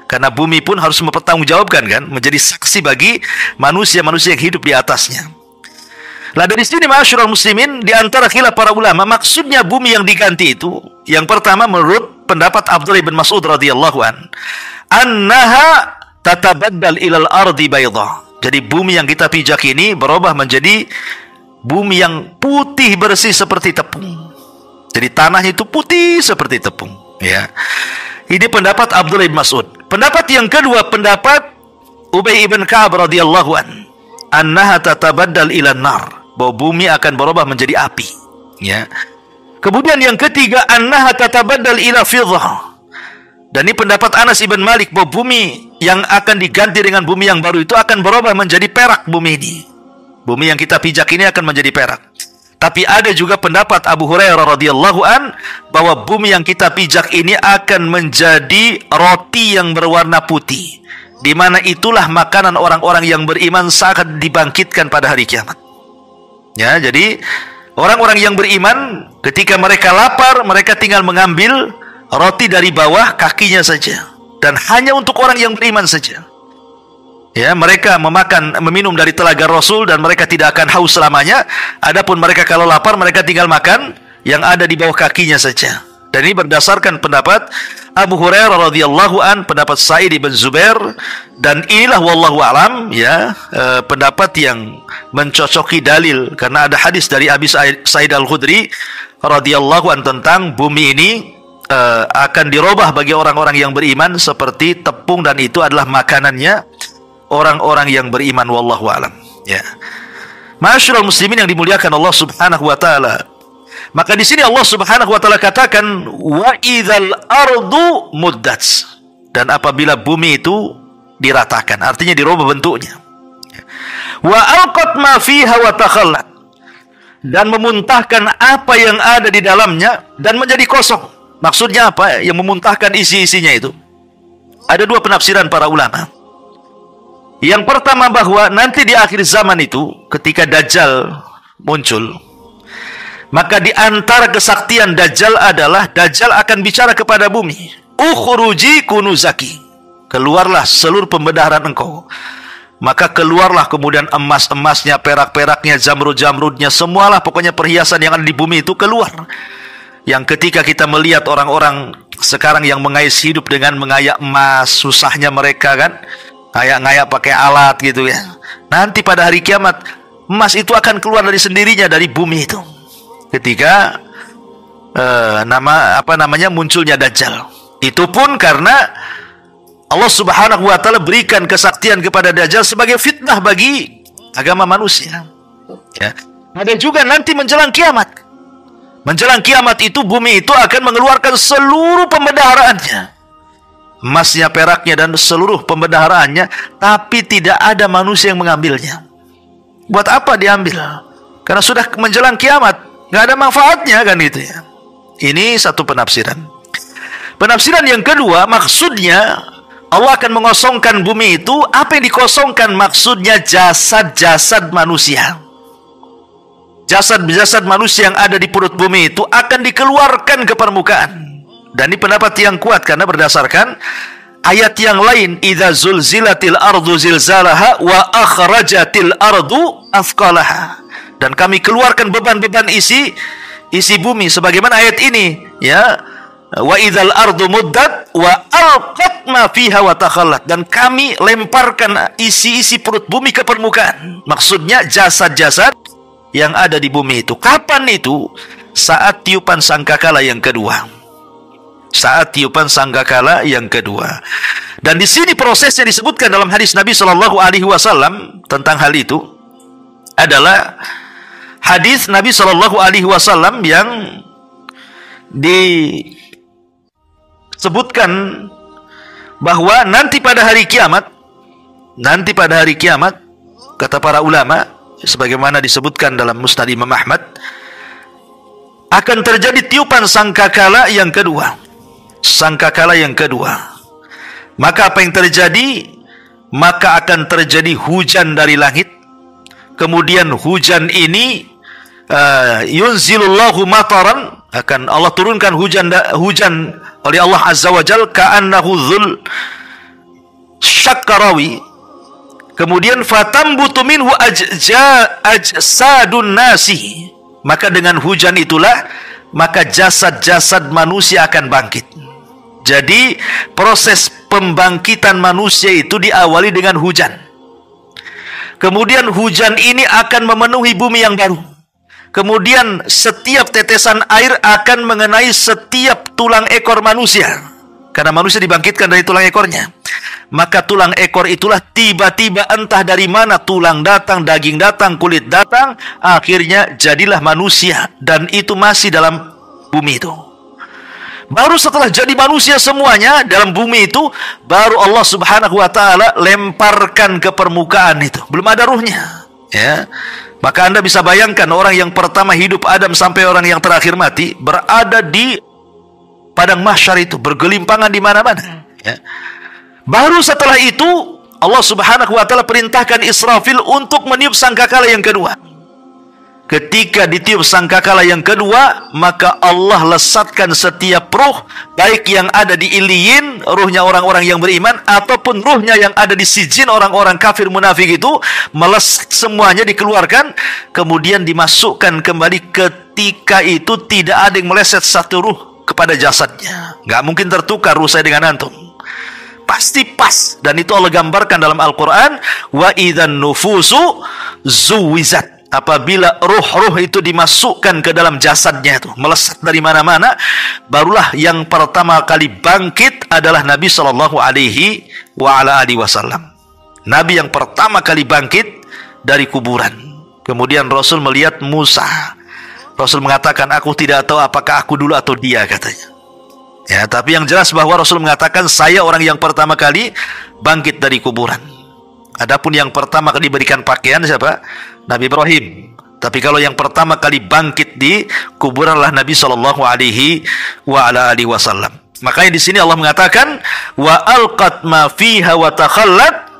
Karena bumi pun harus mempertanggungjawabkan kan, menjadi saksi bagi manusia-manusia yang hidup di atasnya. Nah, dari sini ma'asyiral muslimin, di antara khilaf para ulama, maksudnya bumi yang diganti itu, yang pertama menurut pendapat Abdullah bin Mas'ud radhiyallahu an, annaha tatabaddal ilal ardi bayda. Jadi bumi yang kita pijak ini berubah menjadi bumi yang putih bersih seperti tepung. Jadi tanahnya itu putih seperti tepung, ya. Ini pendapat Abdullah bin Mas'ud. Pendapat yang kedua, pendapat Ubay ibn Ka'ab radhiyallahu an, annaha tatabaddal ilan nar, bahwa bumi akan berubah menjadi api, ya. Kemudian yang ketiga, annaha tatabaddal ila fiddah. Dan ini pendapat Anas ibn Malik, bahwa bumi yang akan diganti dengan bumi yang baru itu akan berubah menjadi perak bumi ini. Bumi yang kita pijak ini akan menjadi perak. Tapi ada juga pendapat Abu Hurairah radhiyallahu an, bahwa bumi yang kita pijak ini akan menjadi roti yang berwarna putih, di mana itulah makanan orang-orang yang beriman saat dibangkitkan pada hari kiamat. Ya, jadi orang-orang yang beriman ketika mereka lapar, mereka tinggal mengambil roti dari bawah kakinya saja, dan hanya untuk orang yang beriman saja. Ya, mereka meminum dari telaga Rasul dan mereka tidak akan haus selamanya. Adapun mereka kalau lapar, mereka tinggal makan yang ada di bawah kakinya saja. Dan ini berdasarkan pendapat Abu Hurairah radhiyallahu an, pendapat Sa'id bin Zubair, dan inilah wallahu alam ya pendapat yang mencocoki dalil, karena ada hadis dari Abi Sa'id Al-Khudri radhiyallahu an tentang bumi ini akan dirubah bagi orang-orang yang beriman seperti tepung, dan itu adalah makanannya orang-orang yang beriman, wallahu alam, ya. Ma'asyiral muslimin yang dimuliakan Allah Subhanahu wa taala. Maka di sini Allah Subhanahu wa taala katakan wa idzal ardu muddat. Dan apabila bumi itu diratakan, artinya dirubah bentuknya. Wa alqat ma fiha wa takhallat. Dan memuntahkan apa yang ada di dalamnya dan menjadi kosong. Maksudnya apa? Yang memuntahkan isi-isinya itu. Ada dua penafsiran para ulama. Yang pertama, bahwa nanti di akhir zaman itu ketika Dajjal muncul, maka di antara kesaktian Dajjal adalah Dajjal akan bicara kepada bumi, ukhruji kunuzaki, keluarlah seluruh pembenaran engkau. Maka keluarlah kemudian emas-emasnya, perak-peraknya, zamrud-zamrudnya, semualah pokoknya perhiasan yang ada di bumi itu keluar. Yang ketika kita melihat orang-orang sekarang yang mengais hidup dengan mengayak emas, susahnya mereka kan, ngayak-ngayak pakai alat gitu ya. Nanti pada hari kiamat emas itu akan keluar dari sendirinya dari bumi itu. Ketika munculnya Dajjal. Itu pun karena Allah Subhanahu wa taala berikan kesaktian kepada Dajjal sebagai fitnah bagi agama manusia. Ya. Ada juga nanti menjelang kiamat. Menjelang kiamat itu bumi itu akan mengeluarkan seluruh pembendaharaannya. Emasnya, peraknya, dan seluruh pembendaharaannya, tapi tidak ada manusia yang mengambilnya. Buat apa diambil? Karena sudah menjelang kiamat, nggak ada manfaatnya kan gitu ya. Ini satu penafsiran. Penafsiran yang kedua, maksudnya Allah akan mengosongkan bumi itu. Apa yang dikosongkan? Maksudnya jasad-jasad manusia. Jasad-jasad manusia yang ada di perut bumi itu akan dikeluarkan ke permukaan. Dan ini pendapat yang kuat karena berdasarkan ayat yang lain, idza zulzilatil ardu zilzalaha wa akhrajatil ardu athqalaha. Dan kami keluarkan beban-beban isi bumi sebagaimana ayat ini, ya. Wa idzal ardu muddat wa alqat ma fiha wa takhallat. Dan kami lemparkan isi-isi perut bumi ke permukaan. Maksudnya jasad-jasad yang ada di bumi itu. Kapan itu? saat tiupan sangkakala yang kedua. Saat tiupan sangkakala yang kedua. Dan di sini prosesnya disebutkan dalam hadis Nabi Shallallahu Alaihi Wasallam tentang hal itu adalah hadis Nabi Shallallahu Alaihi Wasallam yang disebutkan bahwa nanti pada hari kiamat, kata para ulama, sebagaimana disebutkan dalam Musnad Imam Ahmad, akan terjadi tiupan sangkakala yang kedua. Sangkakala yang kedua. Maka apa yang terjadi? Maka akan terjadi hujan dari langit. Kemudian hujan ini yunzilullahu mataran, akan Allah turunkan hujan oleh Allah Azza wa Jalla, ka'annahu dzul syakkarawi. Kemudian fatambutu minhu ajsadun nasi. Maka dengan hujan itulah maka jasad-jasad manusia akan bangkit. Jadi proses pembangkitan manusia itu diawali dengan hujan. Kemudian hujan ini akan memenuhi bumi yang baru. Kemudian setiap tetesan air akan mengenai setiap tulang ekor manusia. Karena manusia dibangkitkan dari tulang ekornya. Maka tulang ekor itulah tiba-tiba entah dari mana tulang datang, daging datang, kulit datang, akhirnya jadilah manusia. Dan itu masih dalam bumi itu. Baru setelah jadi manusia semuanya dalam bumi itu, baru Allah Subhanahu wa Ta'ala lemparkan ke permukaan itu. Belum ada ruhnya, ya. Maka Anda bisa bayangkan orang yang pertama hidup, Adam, sampai orang yang terakhir mati, berada di padang mahsyar itu, bergelimpangan di mana-mana, ya. Baru setelah itu Allah Subhanahu wa Ta'ala perintahkan Israfil untuk meniup sangkakala yang kedua. Ketika ditiup sangkakala yang kedua, maka Allah lesatkan setiap ruh, baik yang ada di Iliyin, ruhnya orang-orang yang beriman, ataupun ruhnya yang ada di Sijin, orang-orang kafir munafik itu, melesat semuanya dikeluarkan, kemudian dimasukkan kembali. Ketika itu tidak ada yang meleset satu ruh kepada jasadnya. Nggak mungkin tertukar ruh saya dengan antum. Pasti pas. Dan itu Allah gambarkan dalam Al-Quran, wa idzan nufusu zuwizat. Apabila ruh-ruh itu dimasukkan ke dalam jasadnya itu, melesat dari mana-mana, barulah yang pertama kali bangkit adalah Nabi Shallallahu Alaihi Wasallam. Nabi yang pertama kali bangkit dari kuburan. Kemudian Rasul melihat Musa. Rasul mengatakan, aku tidak tahu apakah aku dulu atau dia, katanya. Ya, tapi yang jelas bahwa Rasul mengatakan, saya orang yang pertama kali bangkit dari kuburan. Adapun yang pertama kali diberikan pakaian siapa? Nabi Ibrahim. Tapi kalau yang pertama kali bangkit di kuburan adalah Nabi Shallallahu Alaihi Wasallam. Makanya di sini Allah mengatakan, wa alqat ma fiha wa takhallat.